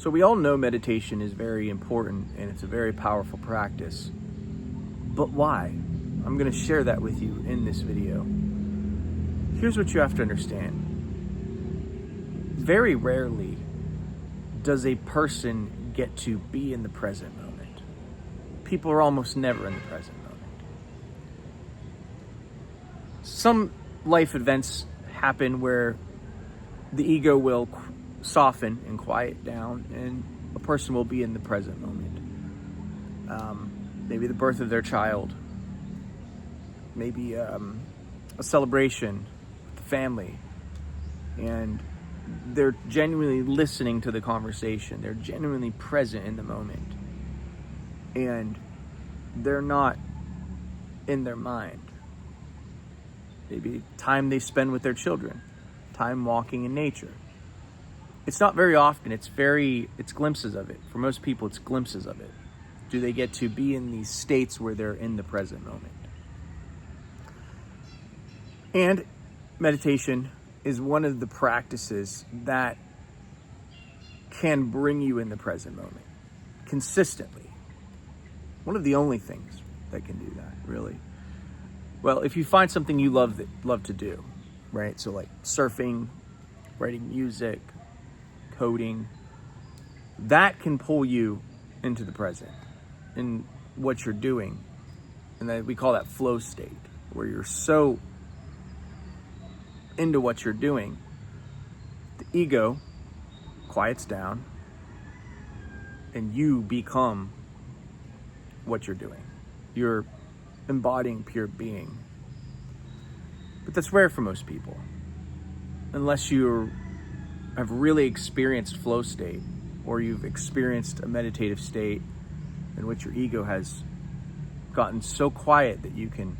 So we all know meditation is very important and it's a very powerful practice. But why? I'm going to share that with you in this video. Here's what you have to understand. Very rarely does a person get to be in the present moment. People are almost never in the present moment. Some life events happen where the ego will soften and quiet down, and a person will be in the present moment. Maybe the birth of their child, maybe a celebration with the family, and they're genuinely listening to the conversation. They're genuinely present in the moment, and they're not in their mind. Maybe time they spend with their children, time walking in nature. It's not very often. It's glimpses of it. For most people, it's glimpses of it. Do they get to be in these states where they're in the present moment? And meditation is one of the practices that can bring you in the present moment consistently. One of the only things that can do that, really. Well, if you find something you love to do, right? So like surfing, writing music, coding, that can pull you into the present in what you're doing. And then we call that flow state, where you're so into what you're doing, the ego quiets down and you become what you're doing. You're embodying pure being. But that's rare for most people. Unless you have really experienced flow state, or you've experienced a meditative state in which your ego has gotten so quiet that you can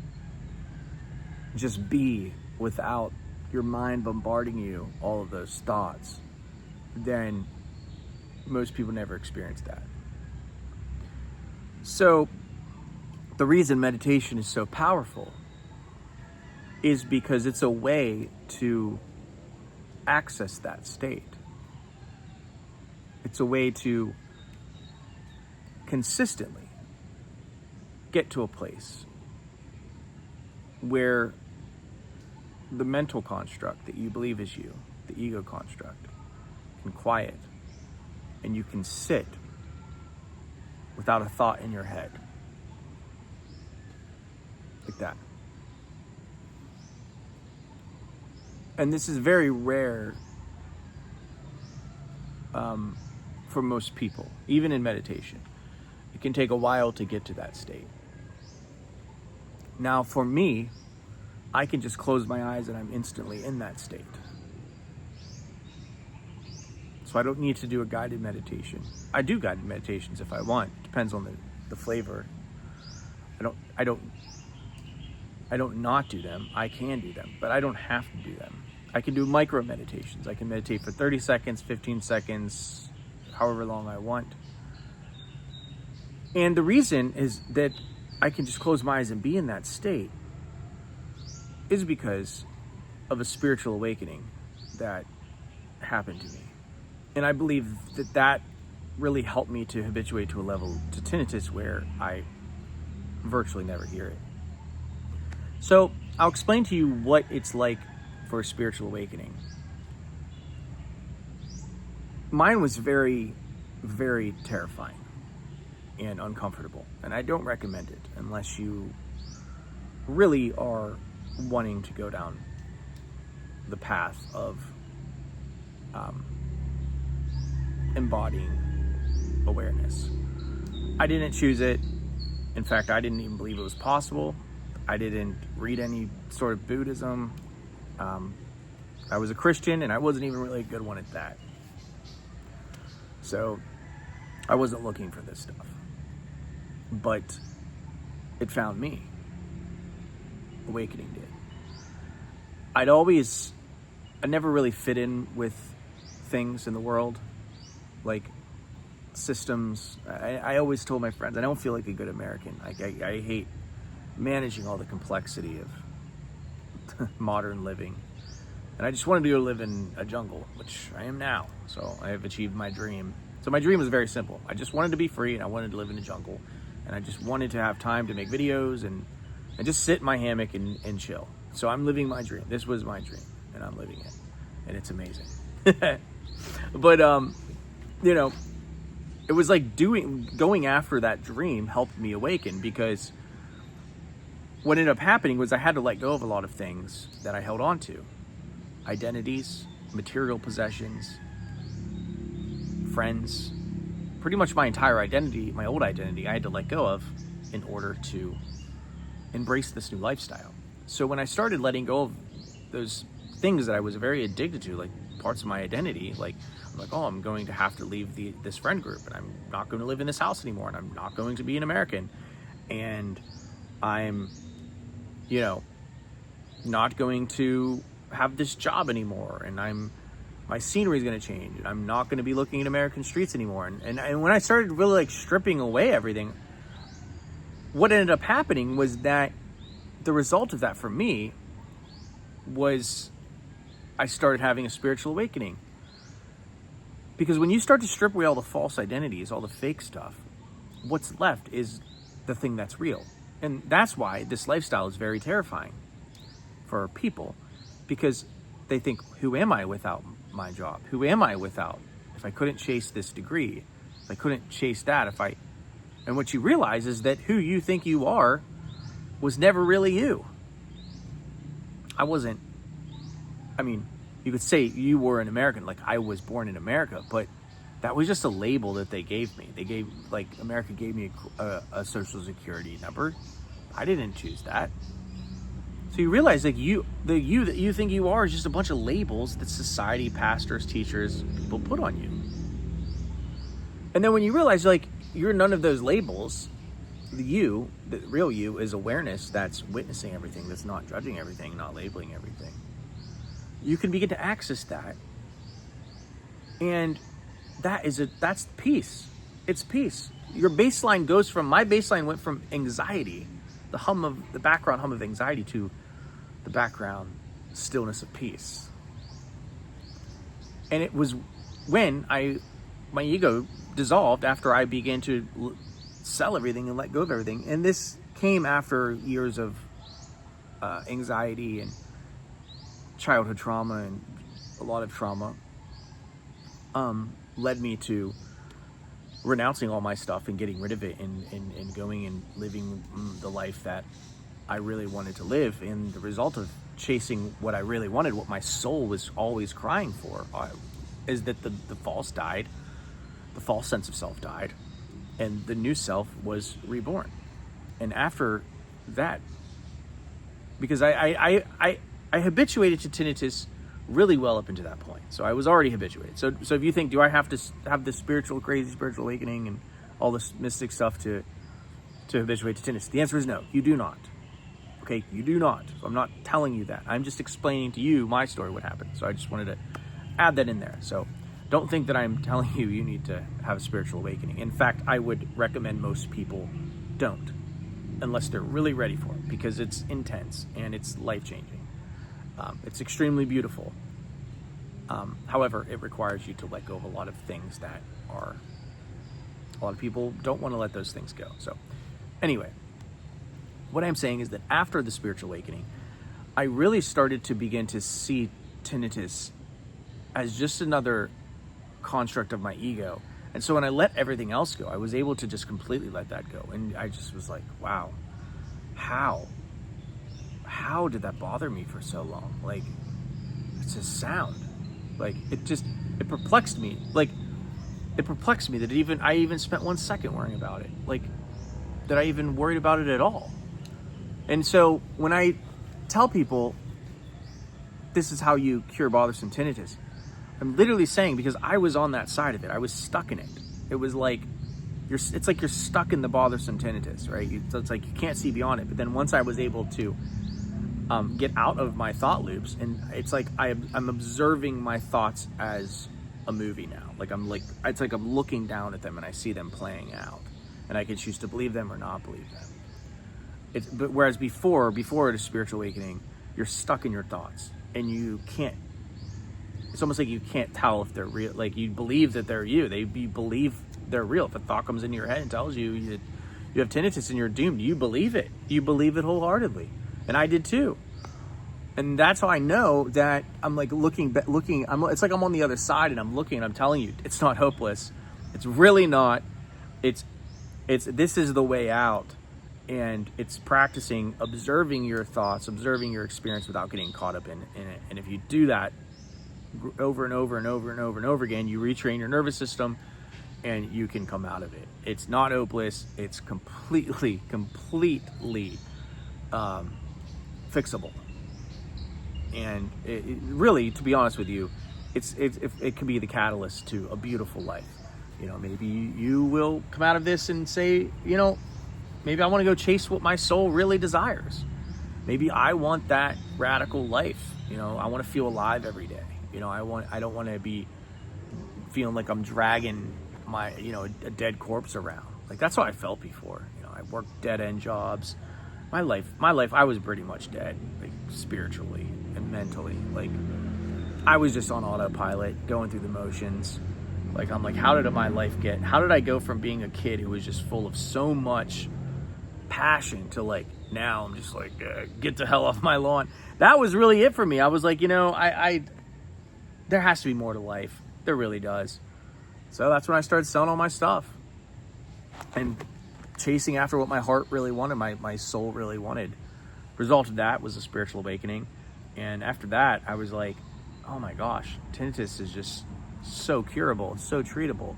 just be without your mind bombarding you all of those thoughts, then most people never experience that. So the reason meditation is so powerful is because it's a way to access that state. It's a way to consistently get to a place where the mental construct that you believe is you, the ego construct, can quiet, and you can sit without a thought in your head. Like that. And this is very rare for most people, even in meditation. It can take a while to get to that state. Now, for me, I can just close my eyes and I'm instantly in that state. So I don't need to do a guided meditation. I do guided meditations if I want. It depends on the flavor. I don't not do them. I can do them, but I don't have to do them. I can do micro meditations. I can meditate for 30 seconds, 15 seconds, however long I want. And the reason is that I can just close my eyes and be in that state is because of a spiritual awakening that happened to me. And I believe that really helped me to habituate to a level to tinnitus where I virtually never hear it. So I'll explain to you what it's like for a spiritual awakening. Mine was very, very terrifying and uncomfortable, and I don't recommend it unless you really are wanting to go down the path of embodying awareness. I didn't choose it. In fact, I didn't even believe it was possible. I didn't read any sort of Buddhism. I was a Christian, and I wasn't even really a good one at that. So I wasn't looking for this stuff. But it found me. Awakening did. I never really fit in with things in the world, like systems. I always told my friends, I don't feel like a good American. I hate managing all the complexity of modern living. And I just wanted to go live in a jungle, which I am now. So I have achieved my dream. So my dream was very simple. I just wanted to be free, and I wanted to live in a jungle. And I just wanted to have time to make videos and just sit in my hammock and chill. So I'm living my dream. This was my dream, and I'm living it. And it's amazing. But, you know, it was like going after that dream helped me awaken, because what ended up happening was I had to let go of a lot of things that I held on to. Identities, material possessions, friends, pretty much my entire identity, my old identity, I had to let go of in order to embrace this new lifestyle. So when I started letting go of those things that I was very addicted to, like parts of my identity, like I'm like, oh, I'm going to have to leave this friend group, and I'm not going to live in this house anymore, and I'm not going to be an American, and I'm, you know, not going to have this job anymore, and my scenery is going to change, and I'm not going to be looking at American streets anymore. And when I started really like stripping away everything, what ended up happening was that the result of that for me was I started having a spiritual awakening. Because when you start to strip away all the false identities, all the fake stuff, what's left is the thing that's real. And that's why this lifestyle is very terrifying for people, because they think, who am I without my job? Who am I without, if I couldn't chase this degree, if I couldn't chase that, and what you realize is that who you think you are was never really you. I mean, you could say you were an American, like I was born in America, but that was just a label that they gave me. America gave me a social security number. I didn't choose that. So you realize that you that you think you are is just a bunch of labels that society, pastors, teachers, people put on you. And then when you realize like you're none of those labels, the real you is awareness that's witnessing everything, that's not judging everything, not labeling everything. You can begin to access that. And that's peace. It's peace. Your baseline my baseline went from anxiety, the background hum of anxiety, to the background stillness of peace. And it was when my ego dissolved after I began to sell everything and let go of everything. And this came after years of anxiety and childhood trauma and a lot of trauma, led me to renouncing all my stuff and getting rid of it and going and living the life that I really wanted to live. And the result of chasing what I really wanted, what my soul was always crying for, is that the false died, the false sense of self died, and the new self was reborn. And after that, because I habituated to tinnitus really well up into that point. So I was already habituated. So if you think, do I have to have this crazy spiritual awakening and all this mystic stuff to habituate to tinnitus? The answer is no, you do not. Okay, you do not. So I'm not telling you that. I'm just explaining to you my story, what happened. So I just wanted to add that in there. So don't think that I'm telling you need to have a spiritual awakening. In fact, I would recommend most people don't, unless they're really ready for it, because it's intense and it's life-changing. It's extremely beautiful. However, it requires you to let go of a lot of things that a lot of people don't want to let those things go. So anyway, what I'm saying is that after the spiritual awakening, I really started to begin to see tinnitus as just another construct of my ego. And so when I let everything else go, I was able to just completely let that go. And I just was like, wow, how did that bother me for so long? Like, it's a sound. Like, it perplexed me. Like, it perplexed me that I even spent 1 second worrying about it. Like, that I even worried about it at all. And so when I tell people this is how you cure bothersome tinnitus, I'm literally saying, because I was on that side of it, I was stuck in it. It was like it's like you're stuck in the bothersome tinnitus, right? So it's like you can't see beyond it. But then once I was able to get out of my thought loops, and it's like I'm observing my thoughts as a movie now. It's like I'm looking down at them and I see them playing out, and I can choose to believe them or not believe them. But whereas before the spiritual awakening, you're stuck in your thoughts and you can't it's almost like you can't tell if they're real. Like, you believe that they're you. You believe they're real. If a thought comes into your head and tells you that you have tinnitus and you're doomed, you believe it. You believe it wholeheartedly. And I did too. And that's how I know that I'm like looking, it's like I'm on the other side and I'm looking and I'm telling you, it's not hopeless. It's really not. This is the way out. And it's practicing observing your thoughts, observing your experience without getting caught up in it. And if you do that over and over and over and over and over again, you retrain your nervous system and you can come out of it. It's not hopeless. It's completely fixable. And it really, to be honest with you, it can be the catalyst to a beautiful life. You know, maybe you will come out of this and say, you know, maybe I want to go chase what my soul really desires. Maybe I want that radical life. You know, I want to feel alive every day. You know, I don't want to be feeling like I'm dragging a dead corpse around. Like, that's how I felt before. You know, I worked dead end jobs. My life, I was pretty much dead, like spiritually and mentally. Like, I was just on autopilot, going through the motions. Like, I'm like, how did I go from being a kid who was just full of so much passion to, like, now I'm just like, get the hell off my lawn. That was really it for me. I was like, you know, there has to be more to life. There really does. So that's when I started selling all my stuff and chasing after what my heart really wanted, my soul really wanted. Result of that was a spiritual awakening. And after that, I was like, oh my gosh, tinnitus is just so curable. It's so treatable.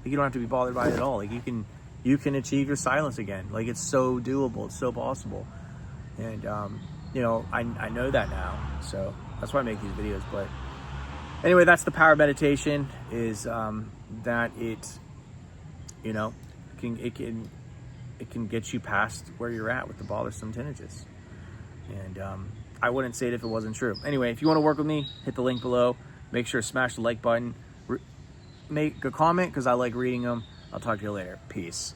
Like, you don't have to be bothered by it at all. Like, you can achieve your silence again. Like, it's so doable. It's so possible. And, you know, I know that now. So that's why I make these videos. But anyway, that's the power of meditation, is that it can get you past where you're at with the bothersome tinnitus. And I wouldn't say it if it wasn't true. Anyway, if you want to work with me, hit the link below. Make sure to smash the like button. Make a comment, because I like reading them. I'll talk to you later. Peace.